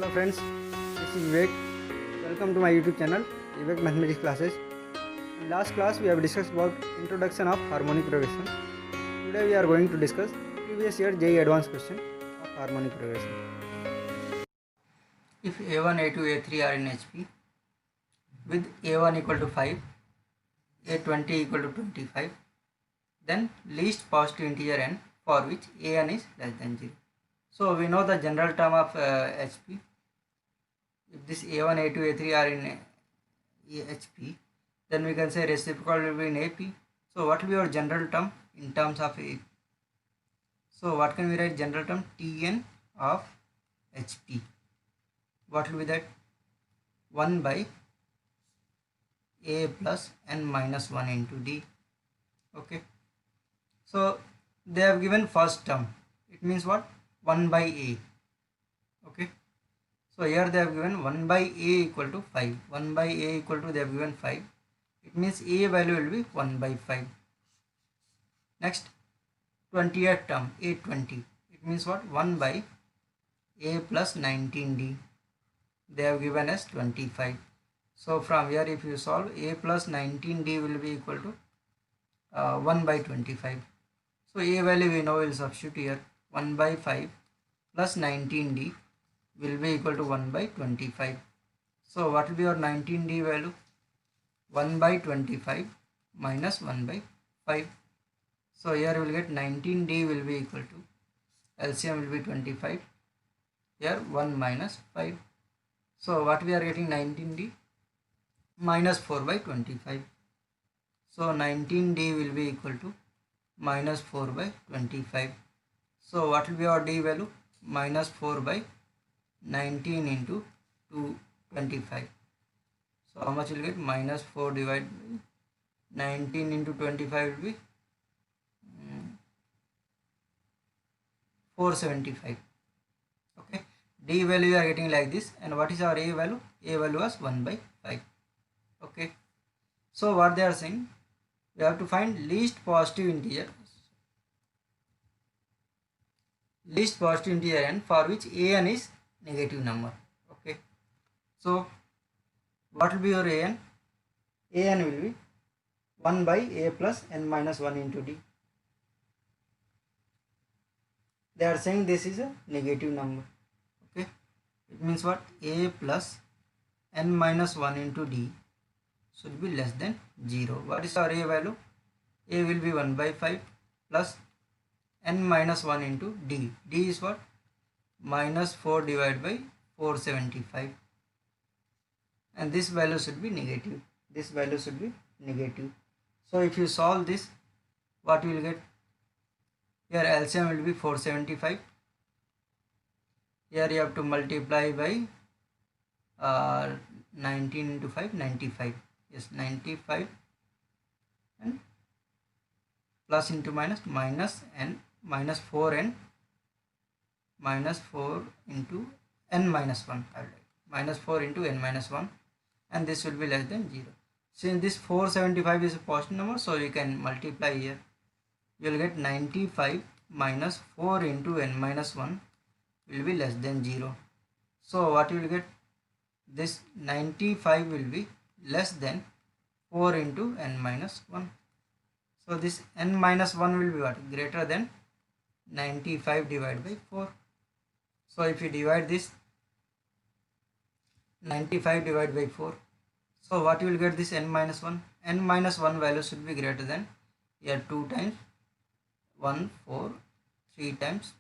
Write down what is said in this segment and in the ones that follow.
Hello friends, this is Vivek. Welcome to my YouTube channel, Vivek Mathematics Classes. In last class we have discussed about introduction of harmonic progression. Today we are going to discuss previous year JEE advanced question of harmonic progression. If A1, A2, A3 are in HP with A1 equal to 5, A20 equal to 25, then least positive integer n for which An is less than 0. So we know the general term of HP. If this A1, A2, A3 are in HP, then we can say reciprocal will be in AP. So what will be our general term in terms of AP? So what can we write general term? Tn of HP. What will be that? 1 by A plus n minus 1 into D. Okay. So they have given first term. It means what? 1 by A. Okay. So here they have given 1 by A equal to 5. 1 by A equal to they have given 5. It means A value will be 1 by 5. Next 20th term A20. It means what? 1 by A plus 19D. They have given as 25. So from here if you solve, A plus 19D will be equal to 1 by 25. So A value we know will substitute here. 1 by 5 plus 19D will be equal to 1 by 25. So what will be your 19D value? 1 by 25 minus 1 by 5. So here we will get 19D will be equal to, LCM will be 25. Here 1 minus 5. So what we are getting 19D? Minus 4 by 25. So 19D will be equal to minus 4 by 25. So what will be our D value? Minus 4 by 19 into 225. So how much will you get? Minus 4 divided by 19 into 25 will be 475. Okay. D value we are getting like this. And what is our A value? A value was 1 by 5. Okay. So what they are saying? We have to find least positive integer. Least positive integer n for which An is negative number. Okay. So what will be your An? An will be 1 by A plus n minus 1 into D. They are saying this is a negative number. Okay. It means what? A plus n minus 1 into D should be less than 0. What is our A value? A will be 1 by 5 plus n minus 1 into D. D is what? Minus 4 divided by 475. And this value should be negative. This value should be negative. So if you solve this, what you will get? Here LCM will be 475. Here you have to multiply by 19 into 5, 95. Yes, 95, and plus into minus n minus 4n minus 4 into n minus 1. Minus 4 into n minus 1, and this will be less than 0. Since this 475 is a positive number, so you can multiply here. You will get 95 minus 4 into n minus 1 will be less than 0. So what you will get? This 95 will be less than 4 into n minus 1. So this n minus 1 will be what? Greater than 95 divided by 4. So if you divide this 95 divided by 4, so what you will get? This n minus 1. N minus 1 value should be greater than, here 2 times 1, 4, 3 times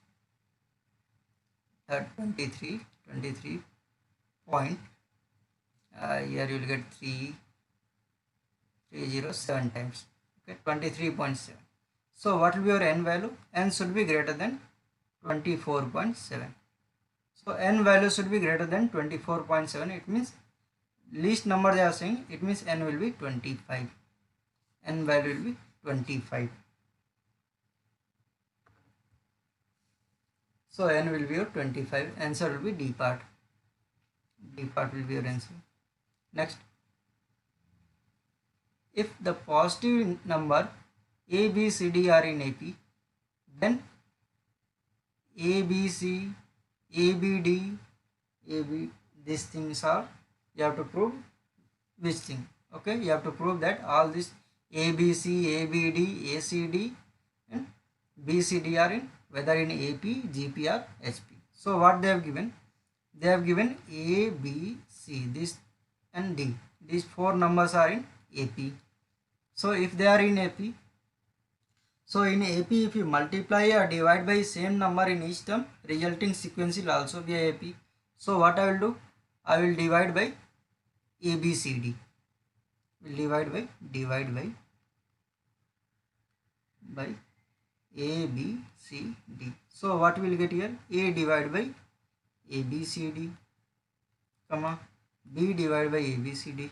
23 point, here you will get 307 times. Okay, 23.7. So what will be your n value? N should be greater than 24.7. So n value should be greater than 24.7. It means least number they are saying. It means n will be 25. N value will be 25. So n will be your 25. Answer will be D part. D part will be your answer. Next, if the positive number A, B, C, D are in AP, then A, B, C, A, B, D A, B, these things are, you have to prove which thing. Okay, you have to prove that all this A, B, C, A, B, D, A, C, D and B, C, D are in whether in AP, GP or HP. So what they have given? They have given A, B, C, this and D. These four numbers are in AP. So if they are in AP, so in AP if you multiply or divide by same number in each term, resulting sequence will also be AP. So what I will do? I will divide by A, B, C, D. Will divide by A, B, C, D. So what we will get here? A divided by A, B, C, D, comma B divided by A, B, C, D,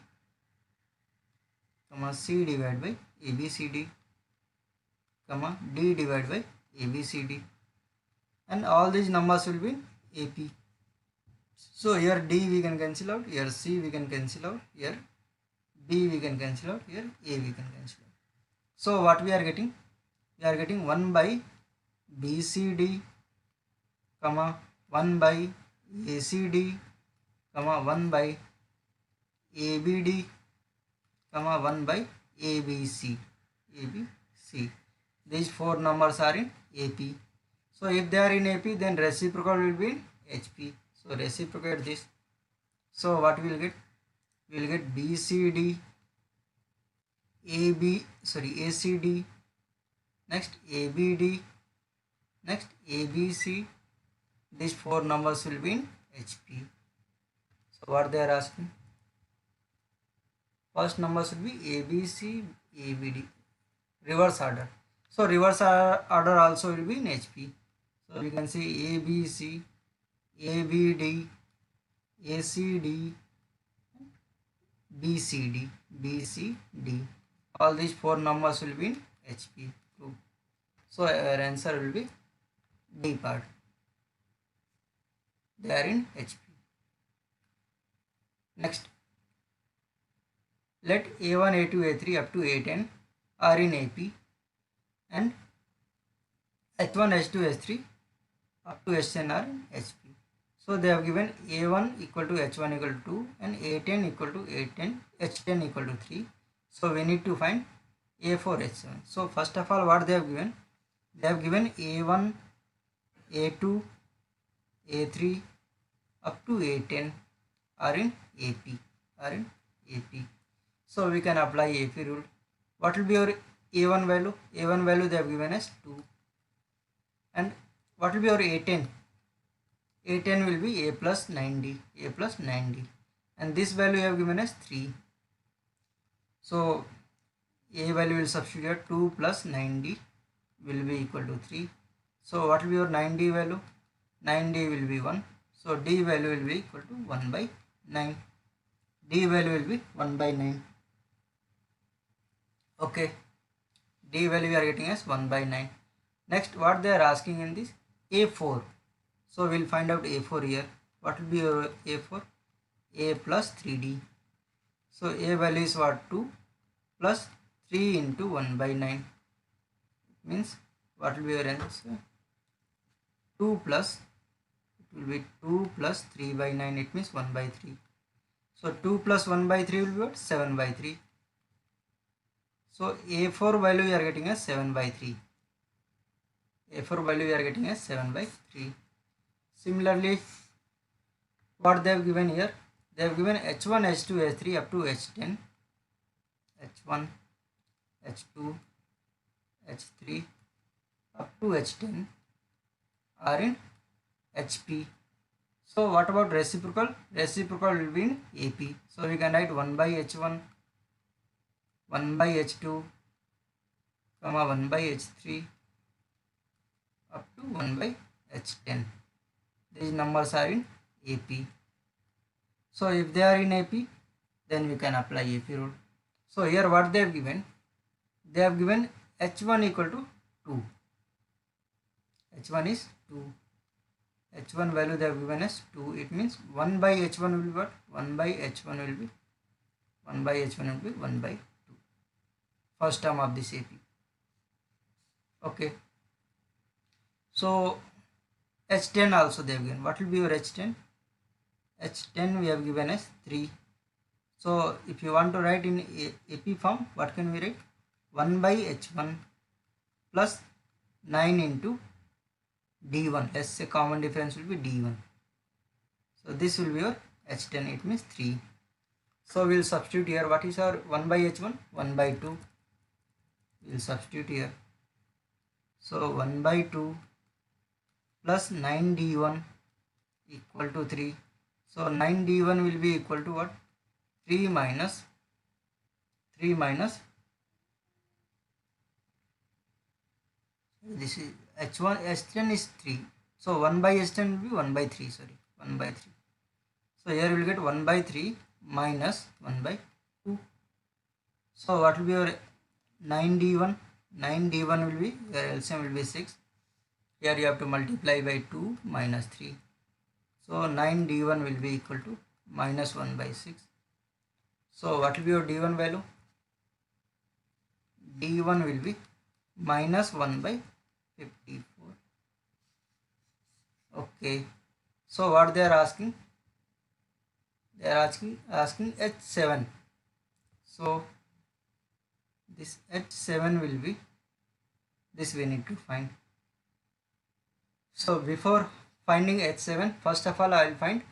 comma C divided by A, B, C, D, comma D divided by A, B, C, D, and all these numbers will be in AP. So here D we can cancel out, here C we can cancel out, here B we can cancel out, here A we can cancel out. So what we are getting? We are getting 1 by BCD, comma 1 by ACD, comma 1 by ABD, comma 1 by ABC. These four numbers are in AP. So if they are in AP, then reciprocal will be in HP. So reciprocate this. So what we will get? We will get BCD, ACD, next ABD, next ABC. These four numbers will be in HP. So what they are asking? First numbers will be ABC, ABD, reverse order. So reverse order also will be in HP. So we can say ABC, ABD, ACD, BCD. All these four numbers will be in HP. So our answer will be D part. They are in HP. Next, let A1, A2, A3 up to A10 are in AP and H1, H2, H3 up to H10 are in HP. So they have given A1 equal to H1 equal to 2 and A10 equal to H10 equal to 3. So we need to find A4, H7. So first of all, what they have given? They have given A1, A2, A3 up to A10 are in AP. So we can apply AP rule. What will be your A1 value? A1 value they have given as 2. And what will be your A10? A10 will be A plus 9D. And this value you have given as 3. So A value will substitute 2 plus 9D will be equal to 3. So what will be your 9D value? 9D will be 1. So D value will be equal to 1 by 9. D value will be 1 by 9. Okay. D value we are getting as 1 by 9. Next, what they are asking in this? A4. So we will find out A4 here. What will be your A4? A plus 3D. So A value is what? 2 plus 3 into 1 by 9. Means what will be your answer? 2 plus, it will be 2 plus 3 by 9. It means 1 by 3. So 2 plus 1 by 3 will be what? 7 by 3. So A4 value we are getting as 7 by 3. A4 value we are getting as 7 by 3. Similarly, what they have given here? They have given H1, H2, H3 up to H10. H1, H2, H3 up to H10 are in HP. So what about reciprocal? Reciprocal will be in AP. So we can write 1 by H1, 1 by H2, comma 1 by H3 up to 1 by H10. These numbers are in AP. So if they are in AP, then we can apply AP rule. So here what they have given? They have given H1 equal to 2. H1 is 2. H1 value they have given as 2. It means 1 by H1 will be what? 1 by H1 will be 1 by 2. First term of this AP. Okay. So H10 also they have given. What will be your H10? h10 we have given as 3. So if you want to write in AP form, what can we write? 1 by h1 plus 9 into d1. Let's say common difference will be d1. So this will be your h10, it means 3. So we will substitute here. What is our 1 by h1? 1 by 2. We will substitute here. So 1 by 2 plus 9 d1 equal to 3. So 9 d1 will be equal to what? 3 minus this is h1, h10 is 3. So 1 by h10 will be 1 by 3, sorry, 1 by 3. So here we will get 1 by 3 minus 1 by 2. So what will be your 9d1? 9d1 will be, your LCM will be 6. Here you have to multiply by 2 minus 3. So 9d1 will be equal to minus 1 by 6. So what will be your d1 value? d1 will be minus 1 by 54. Okay. So what they are asking? They are asking h7. So this h7 will be, this we need to find. So before finding h7, first of all I will find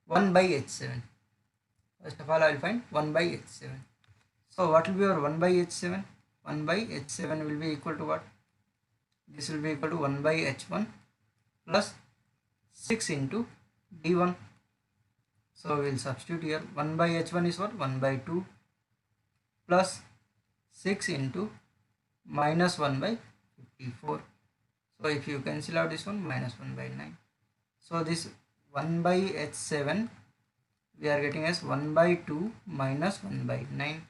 1 by h7. First of all I will find 1 by h7. So what will be your 1 by h7? 1 by h7 will be equal to what? This will be equal to 1 by h1 plus 6 into d1. So we will substitute here. 1 by h1 is what? 1 by 2 plus 6 into minus 1 by 54. So if you cancel out this one, minus 1 by 9. So this 1 by h7 we are getting as 1 by 2 minus 1 by 9.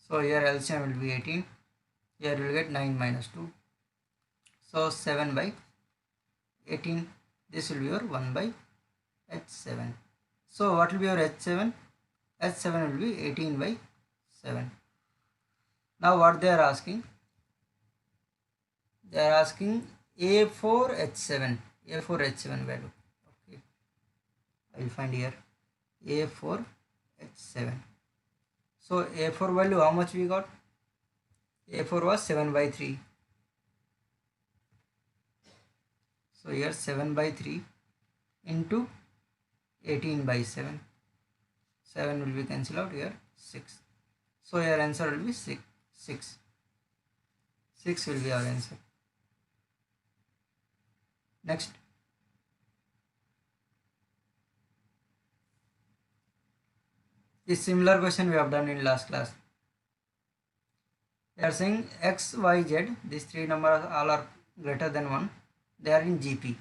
So here LCM will be 18. Here we will get 9 minus 2. So 7 by 18. This will be your 1 by h7. So what will be your h7? h7 will be 18 by 7. Now what they are asking? They are asking A4 h7. A4 h7 value. Okay. I will find here A4 h7. So A4 value how much we got? A4 was 7 by 3. So here 7 by 3 into 18 by 7. 7 will be cancelled out here, 6. So your answer will be 6. 6 will be our answer. Next. This similar question we have done in last class. They are saying x, y, z, these three numbers all are greater than 1. They are in GP.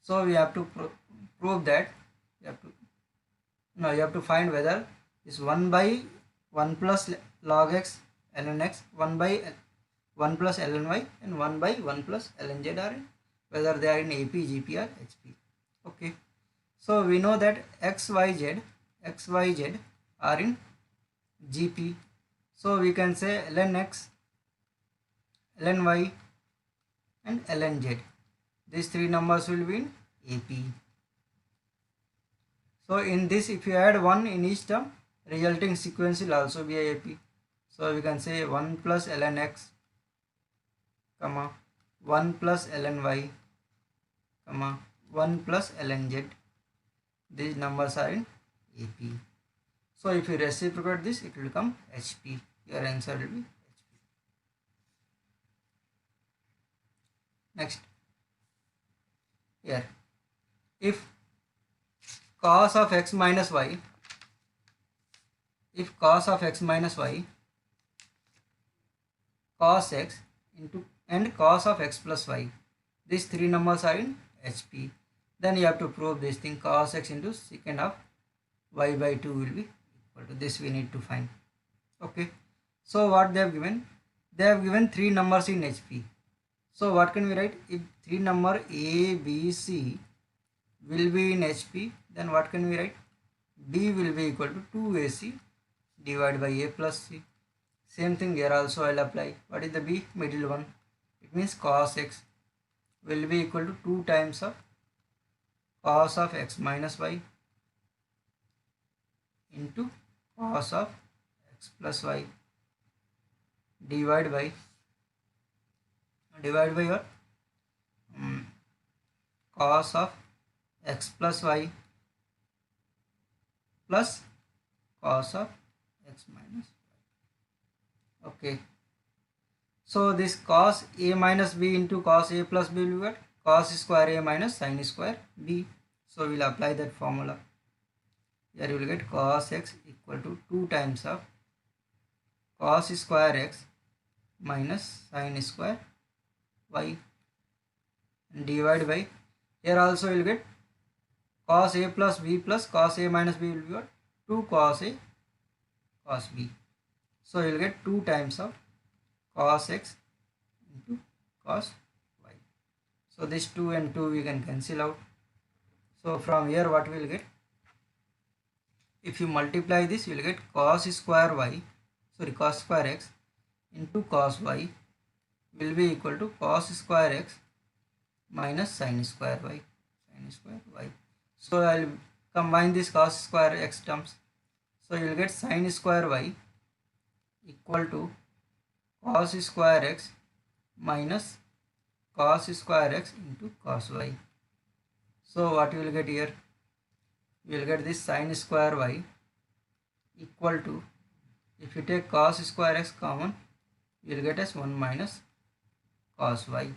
So we have to prove that you have to find whether this 1 by 1 plus log x ln x, 1 by 1 plus ln y and 1 by 1 plus ln z are in, whether they are in AP, GP or HP. Okay. So we know that x, y, z are in GP. So we can say ln x, ln y and ln z. These three numbers will be in AP. So in this, if you add 1 in each term, resulting sequence will also be a AP. So we can say 1 plus ln x, 1 plus ln y, 1 plus ln z. These numbers are in AP. So if you reciprocate this, it will become HP. Your answer will be HP. Next. Here, if cos of x minus y, cos x into and cos of x plus y, these three numbers are in HP, then you have to prove this thing, cos x into secant of y by 2 will be equal to this. We need to find. Okay. So what they have given? They have given three numbers in HP. So what can we write? If three number A, B, C will be in HP, then what can we write? B will be equal to 2AC divided by A plus C. Same thing here also I will apply. What is the B? Middle one. It means cos x will be equal to 2 times of cos of x minus y into cos of x plus y divide by your cos of x plus y plus cos of x minus y. Okay, so this cos a minus b into cos a plus b will be what? Cos square a minus sin square b. So we will apply that formula. Here you will get cos x equal to 2 times of cos square x minus sin square y, and divide by, here also you will get cos a plus b plus cos a minus b will be what? 2 cos a cos b. So you will get 2 times of cos x into cos y. So this 2 and 2 we can cancel out. So from here what we will get? If you multiply this, you will get cos square x into cos y will be equal to cos square x minus sin square y. So I will combine this cos square x terms. So you will get sin square y equal to cos square x minus cos square x into cos y. So what you will get here? You will get this sin square y equal to, if you take cos square x common, you will get as 1 minus cos y.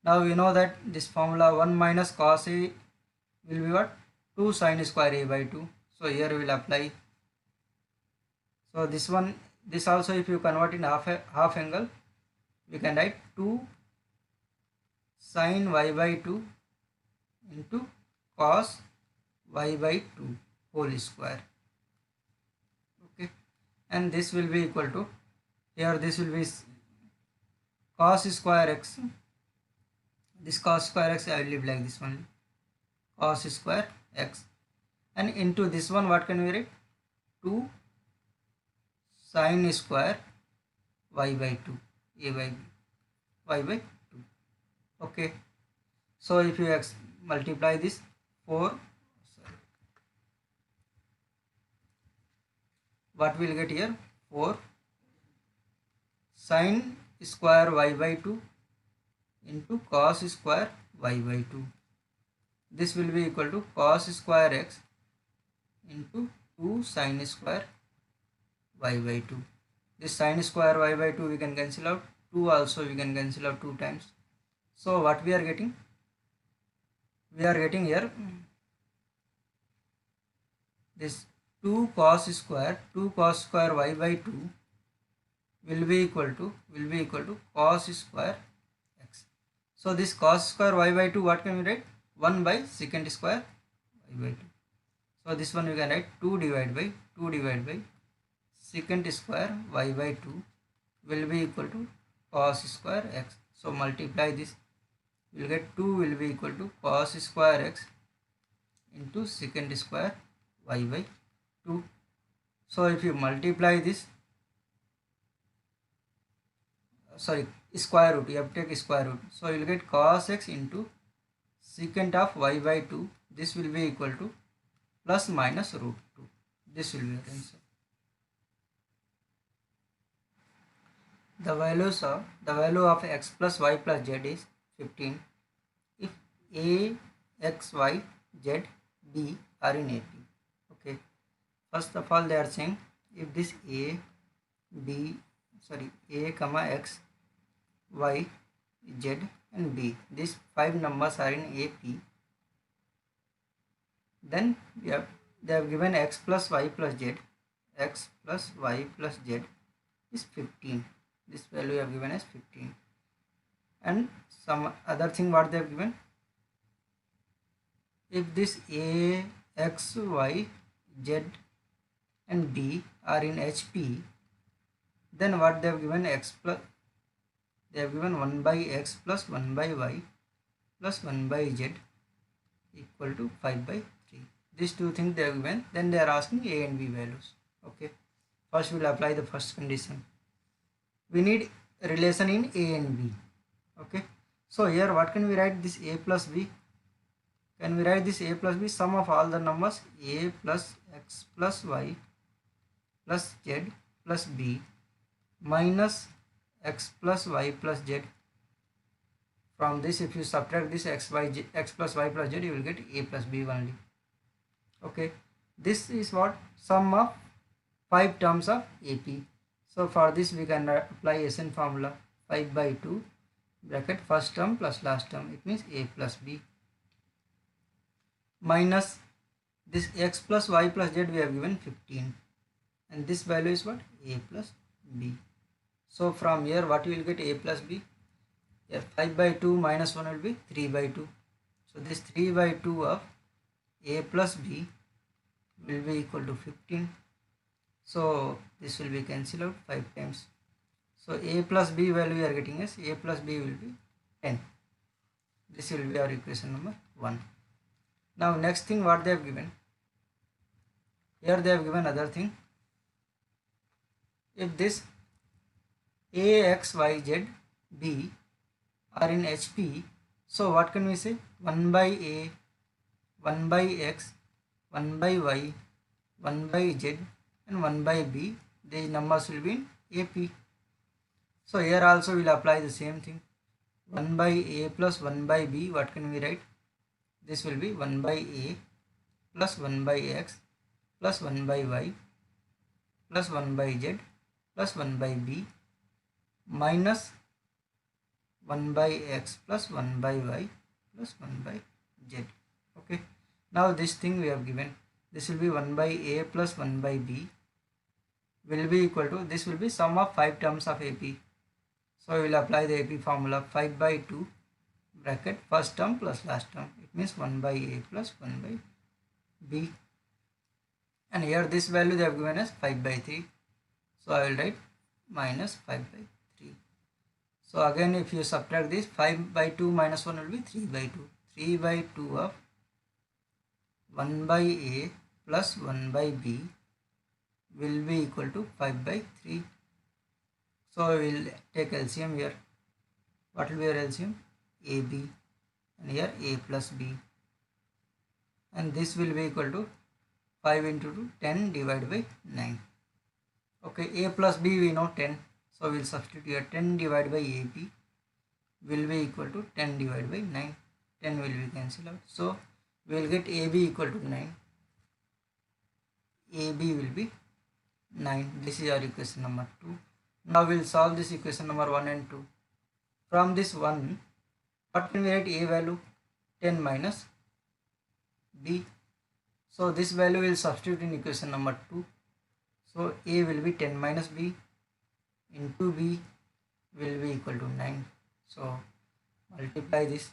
Now we know that this formula 1 minus cos a will be what? 2 sin square a by 2. So here we will apply. So this also if you convert in half angle, we can write 2 sin y by 2 into cos y by 2 whole square. Okay, and this will be equal to, here this will be cos square x, this cos square x I will leave like this one, cos square x, and into this one what can we write? 2 sin square y by 2 a by b, y by 2. Okay, so if you multiply this 4, what we will get here? 4 sin square y by 2 into cos square y by 2. This will be equal to cos square x into 2 sin square y by 2. This sin square y by 2 we can cancel out. 2 also we can cancel out 2 times. So what we are getting? We are getting here this 2 cos square y by 2 will be equal to cos square x. So this cos square y by 2 what can we write? 1 by secant square y by 2. So this one we can write 2 divided by secant square y by 2 will be equal to cos square x. So multiply this, you will get 2 will be equal to cos square x into secant square y by 2. So if you multiply this, square root, you have to take square root. So you will get cos x into secant of y by 2. This will be equal to plus minus root 2. This will be the answer. The value of x plus y plus z is 15 if a, x, y, z, b are in AP. Okay, first of all they are saying if this a, comma x, y, z and b, these 5 numbers are in AP, then they have given x plus y plus z, x plus y plus z is 15. This value you have given as 15, and some other thing what they have given, if this a, x, y, z and b are in HP, then what they have given, they have given 1 by x plus 1 by y plus 1 by z equal to 5 by 3. These two things they have given. Then they are asking a and b values. Okay, first we will apply the first condition. We need relation in a and b. Okay, so here what can we write? This a plus b, can we write this a plus b, sum of all the numbers a plus x plus y plus z plus b minus x plus y plus z. From this, if you subtract this x plus y plus z, you will get a plus b only. Okay, this is what sum of 5 terms of AP. So for this we can apply SN formula, 5 by 2 bracket first term plus last term, it means a plus b, minus this x plus y plus z we have given 15, and this value is what, a plus b. So from here what you will get, a plus b. Here 5 by 2 minus 1 will be 3 by 2. So this 3 by 2 of a plus b will be equal to 15. So this will be cancelled out 5 times. So a plus b value we are getting as a plus b will be 10. This will be our equation number 1. Now next thing what they have given. Here they have given other thing. If this a, x, y, z, b are in HP, so what can we say? 1 by a, 1 by x, 1 by y, 1 by z and 1 by b, these numbers will be in AP. So here also we will apply the same thing. 1 by a plus 1 by b, what can we write? This will be 1 by a plus 1 by x plus 1 by y plus 1 by z plus 1 by b minus 1 by x plus 1 by y plus 1 by z. Okay, now this thing we have given, this will be 1 by a plus 1 by b will be equal to, this will be sum of 5 terms of AP. So we will apply the AP formula, 5 by 2 bracket first term plus last term, it means 1 by a plus 1 by b, and here this value they have given as 5 by 3. So I will write minus 5 by 3. So again if you subtract this, 5 by 2 minus 1 will be 3 by 2. 3 by 2 of 1 by a plus 1 by b will be equal to 5 by 3. So we will take LCM here. What will be your LCM? AB, and here a plus b, and this will be equal to 5 into 2, 10 divided by 9. Okay, a plus b we know 10, so we will substitute here, 10 divided by AB will be equal to 10 divided by 9. 10 will be cancelled out, so we will get AB equal to 9. AB will be 9. This is our equation number 2. Now we will solve this equation number 1 and 2. From this 1, what can we write? A value 10 minus b. So this value will substitute in equation number 2. So a will be 10 minus b into b will be equal to 9. So multiply this.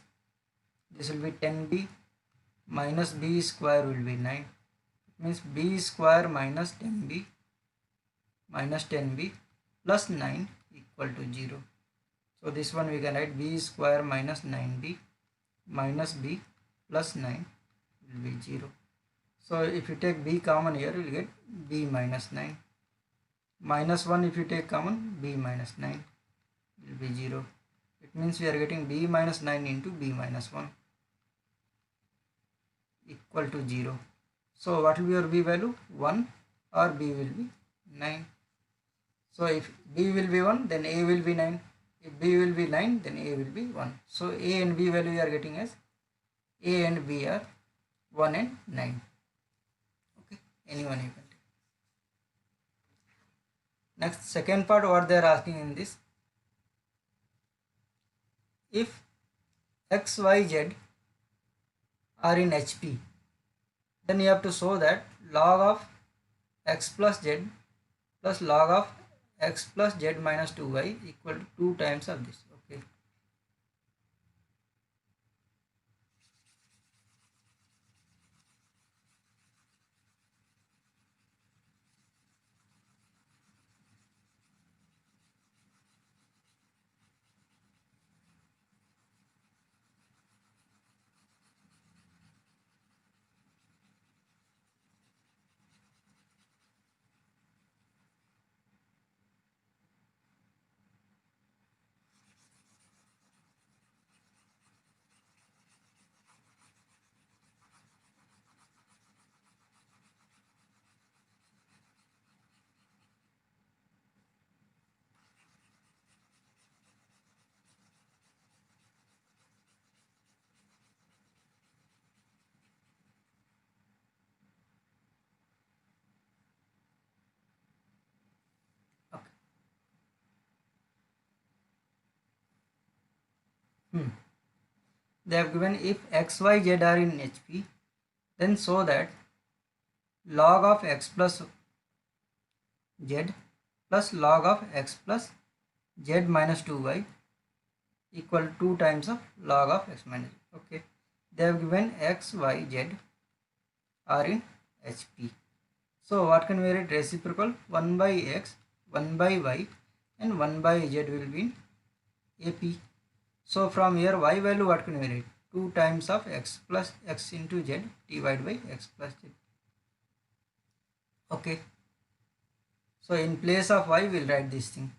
This will be 10b minus b square will be 9. It means b square minus 10b plus 9 equal to 0. So this one we can write, b square minus 9b minus b plus 9 will be 0. So if you take b common here, you will get b minus 9. Minus 1 if you take common, b minus 9 will be 0. It means we are getting b minus 9 into b minus 1 equal to 0. So what will be your b value? 1 or b will be 9. So if b will be 1, then a will be 9. If b will be 9, then a will be 1. So a and b value we are getting as a and b are 1 and 9. Okay, anyone you can take. Next, second part, what they are asking in this. If x, y, z are in HP, then you have to show that log of x plus z plus log of x plus z minus 2y equal to 2 times of this. Okay. They have given if x, y, z are in HP, then show that log of x plus z plus log of x plus z minus 2y equal 2 times of log of x minus z. Okay, they have given x, y, z are in HP. So what can we write? Reciprocal 1 by x, 1 by y and 1 by z will be in AP. So from here y value what can we write? 2 times of x plus x into z divided by x plus z. Okay. So in place of y we'll write this thing,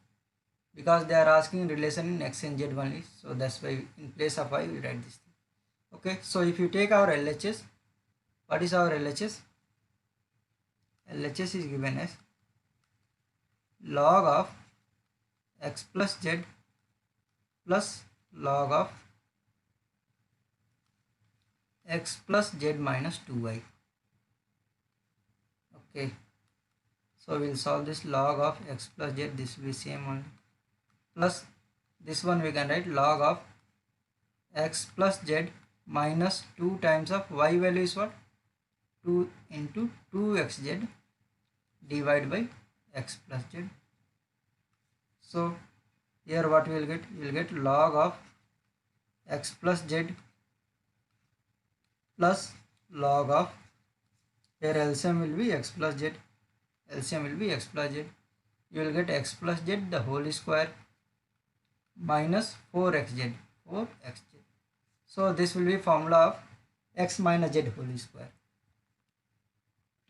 because they are asking relation in x and z only. So that's why in place of y we write this thing. Okay. So if you take our LHS, what is our LHS? LHS is given as log of x plus z plus log of x plus z minus 2y. Okay, so we'll solve this log of x plus z, this will be same only, plus this one we can write log of x plus z minus 2 times of y value is what? 2 into 2xz divided by x plus z. So here what we will get? We will get log of x plus z plus log of, here LCM will be x plus z, LCM will be x plus z. You will get x plus z the whole square minus 4xz, 4xz. So this will be formula of x minus z whole square.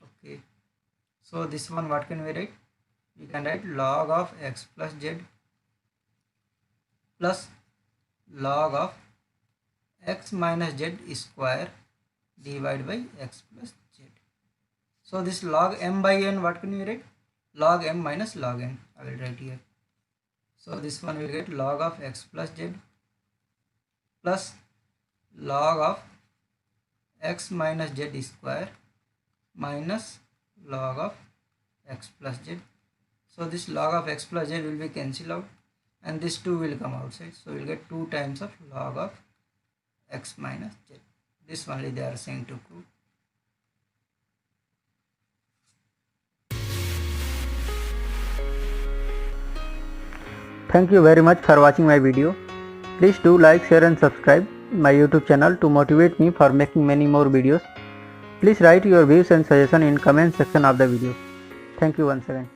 Okay, so this one what can we write? We can write log of x plus z plus log of x minus z square divided by x plus z. So this log m by n what can we write? Log m minus log n, I will write here. So this one will get log of x plus z plus log of x minus z square minus log of x plus z. So this log of x plus z will be cancelled out and this 2 will come outside. So we will get 2 times of log of x minus z. This only they are saying to prove. Thank you very much for watching my video. Please do like, share and subscribe my YouTube channel to motivate me for making many more videos. Please write your views and suggestions in comment section of the video. Thank you once again.